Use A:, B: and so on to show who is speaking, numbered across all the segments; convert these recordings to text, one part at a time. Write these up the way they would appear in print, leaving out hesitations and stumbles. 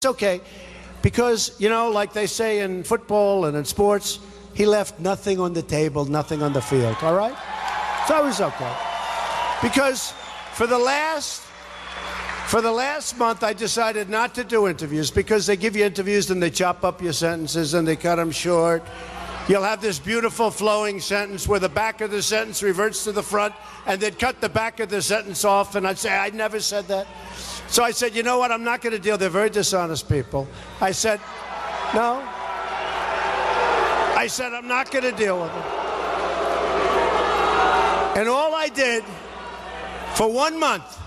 A: okay, because, you know, like they say in football and in sports, he left nothing on the table, nothing on the field, all right? So it was okay. Because for the last month, I decided not to do interviews because they give you interviews and they chop up your sentences and they cut them short. You'll have this beautiful flowing sentence where the back of the sentence reverts to the front, and they'd cut the back of the sentence off, and I'd say, I never said that. So I said, you know what, I'm not going to deal. They're very dishonest people. I said, no. I said, I'm not going to deal with it. And all I did for 1 month,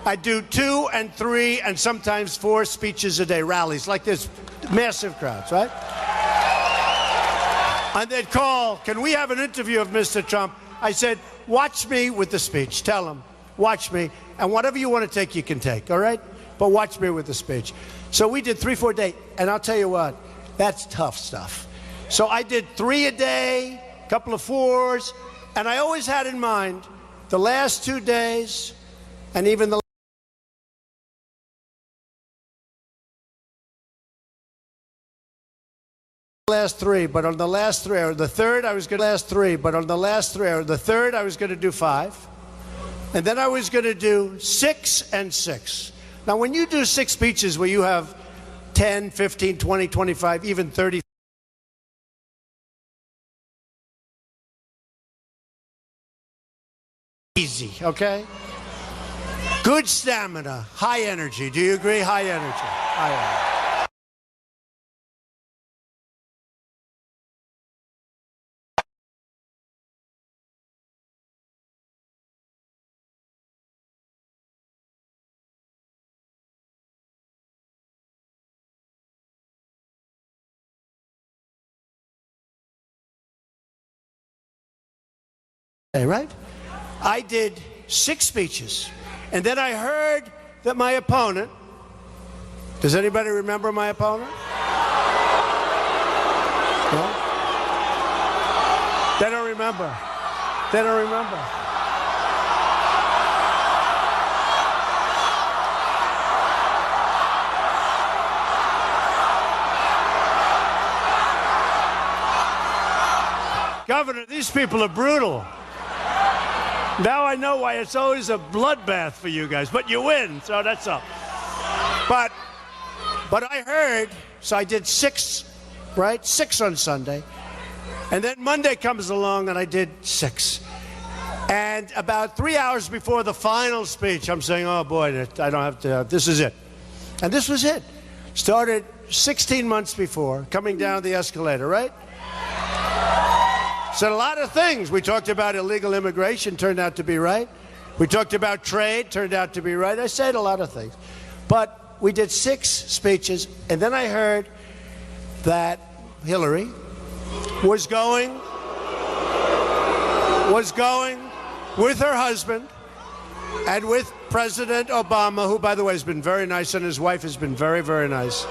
A: I do 2 and 3 and sometimes 4 speeches a day, rallies, like this, massive crowds, right? And they'd call, can we have an interview of Mr. Trump? I said, watch me with the speech. Tell him, watch me. And whatever you want to take, you can take, all right? But watch me with the speech. So we did 3, 4 days. And I'll tell you what, that's tough stuff. So I did 3 a day, a couple of 4s. And I always had in mind the last 2 days and even the last 3, but on the last 3 or the third I was going to last 3, but on the last 3 or the third I was going to do 5, and then I was going to do 6 and 6. Now when you do 6 speeches where you have 10, 15, 20, 25, even 30, easy, okay? Good stamina, high energy. Do you agree? High energy. High energy. Right? I did 6 speeches, and then I heard that my opponent, does anybody remember my opponent? No? They don't remember. They don't remember. Governor, these people are brutal. Now I know why it's always a bloodbath for you guys, but you win, so that's all. But I heard, so I did 6, right? 6 on Sunday. And then Monday comes along and I did 6. And about 3 hours before the final speech, I'm saying, oh boy, I don't have to, this is it. And this was it. Started 16 months before, coming down the escalator, right? Said a lot of things. We talked about illegal immigration, turned out to be right. We talked about trade, turned out to be right. I said a lot of things. But we did 6 speeches, and then I heard that Hillary was going with her husband and with President Obama, who, by the way, has been very nice, and his wife has been very, very nice.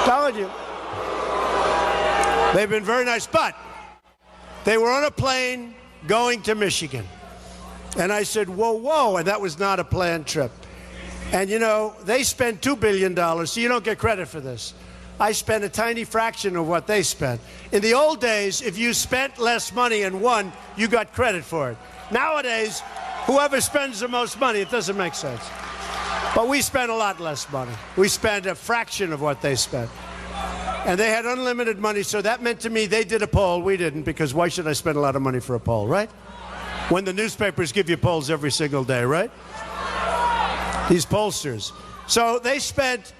A: Telling you. They've been very nice, but they were on a plane going to Michigan. And I said, whoa, whoa, and that was not a planned trip. And, you know, they spent $2 billion, so you don't get credit for this. I spent a tiny fraction of what they spent. In the old days, if you spent less money and won, you got credit for it. Nowadays, whoever spends the most money, it doesn't make sense. But we spent a lot less money. We spent a fraction of what they spent. And they had unlimited money, so that meant to me they did a poll, we didn't, because why should I spend a lot of money for a poll, right? When the newspapers give you polls every single day, right? These pollsters. So they spent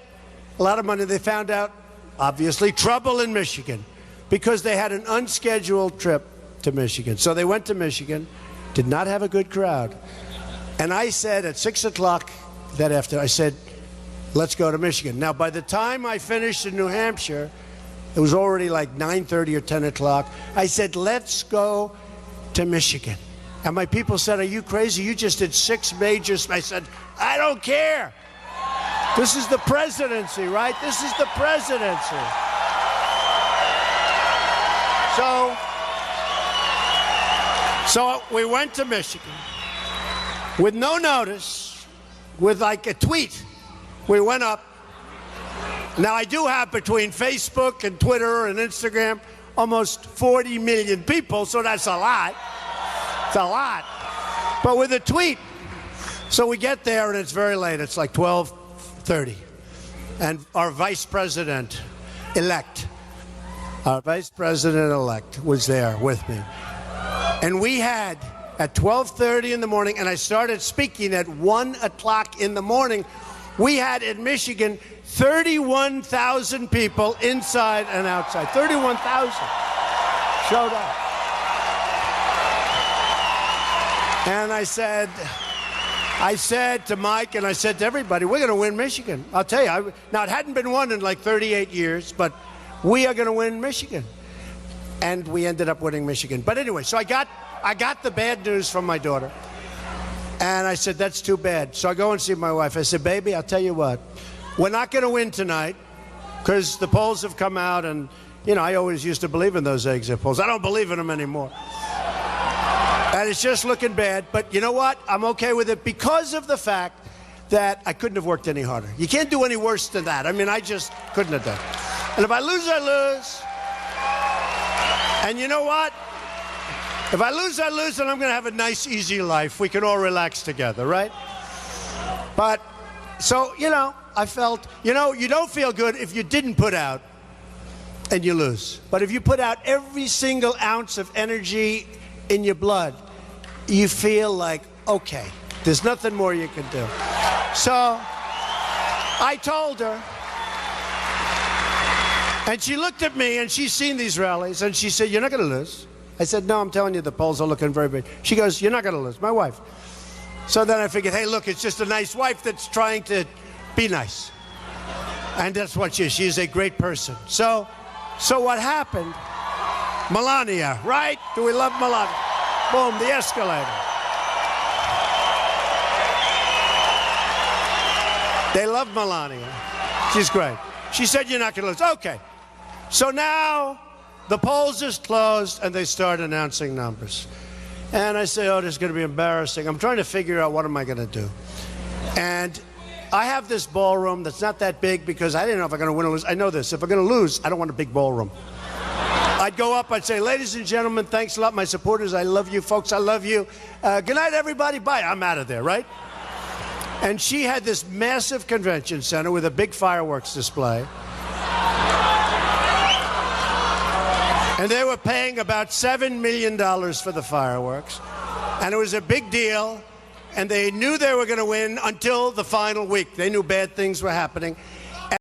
A: a lot of money. They found out, obviously, trouble in Michigan because they had an unscheduled trip to Michigan. So they went to Michigan, did not have a good crowd. And I said at 6 o'clock that afternoon, I said, let's go to Michigan. Now, by the time I finished in New Hampshire, it was already like 9:30 or 10 o'clock. I said, let's go to Michigan. And my people said, are you crazy? You just did 6 majors. I said, I don't care. This is the presidency, right? This is the presidency. So we went to Michigan with no notice, with like a tweet. We went up, Now, I do have between Facebook and Twitter and Instagram almost 40 million people, so that's a lot. It's a lot. But with a tweet, so we get there and it's very late. It's like 12:30. And our vice president-elect was there with me. And we had, at 12:30 in the morning, and I started speaking at 1 o'clock in the morning, we had in Michigan 31,000 people inside and outside. 31,000 showed up. And I said to Mike and I said to everybody, we're going to win Michigan. I'll tell you. Now, it hadn't been won in like 38 years, but we are going to win Michigan. And we ended up winning Michigan. But anyway, so I got the bad news from my daughter. And I said, that's too bad. So I go and see my wife. I said, baby, I'll tell you what. We're not going to win tonight because the polls have come out. And, you know, I always used to believe in those exit polls. I don't believe in them anymore. And it's just looking bad. But you know what? I'm okay with it because of the fact that I couldn't have worked any harder. You can't do any worse than that. I mean, I just couldn't have done it. And if I lose, I lose. And you know what? If I lose, I lose, and I'm going to have a nice, easy life. We can all relax together, right? But, so, you know, I felt, you know, you don't feel good if you didn't put out and you lose. But if you put out every single ounce of energy in your blood, you feel like, okay, there's nothing more you can do. So I told her, and she looked at me, and she's seen these rallies, and she said, you're not going to lose. I said, no, I'm telling you, the polls are looking very big. She goes, you're not going to lose, my wife. So then I figured, hey, look, it's just a nice wife that's trying to be nice. And that's what she is. She is a great person. So what happened? Melania, right? Do we love Melania? Boom, the escalator. They love Melania. She's great. She said, you're not going to lose. Okay. So now the polls is closed, and they start announcing numbers. And I say, oh, this is going to be embarrassing. I'm trying to figure out what am I going to do. And I have this ballroom that's not that big because I didn't know if I'm going to win or lose. I know this. If I'm going to lose, I don't want a big ballroom. I'd go up, I'd say, ladies and gentlemen, thanks a lot, my supporters. I love you, folks. I love you. Good night, everybody. Bye. I'm out of there, right? And she had this massive convention center with a big fireworks display. And they were paying about $7 million for the fireworks. And it was a big deal. And they knew they were going to win until the final week. They knew bad things were happening.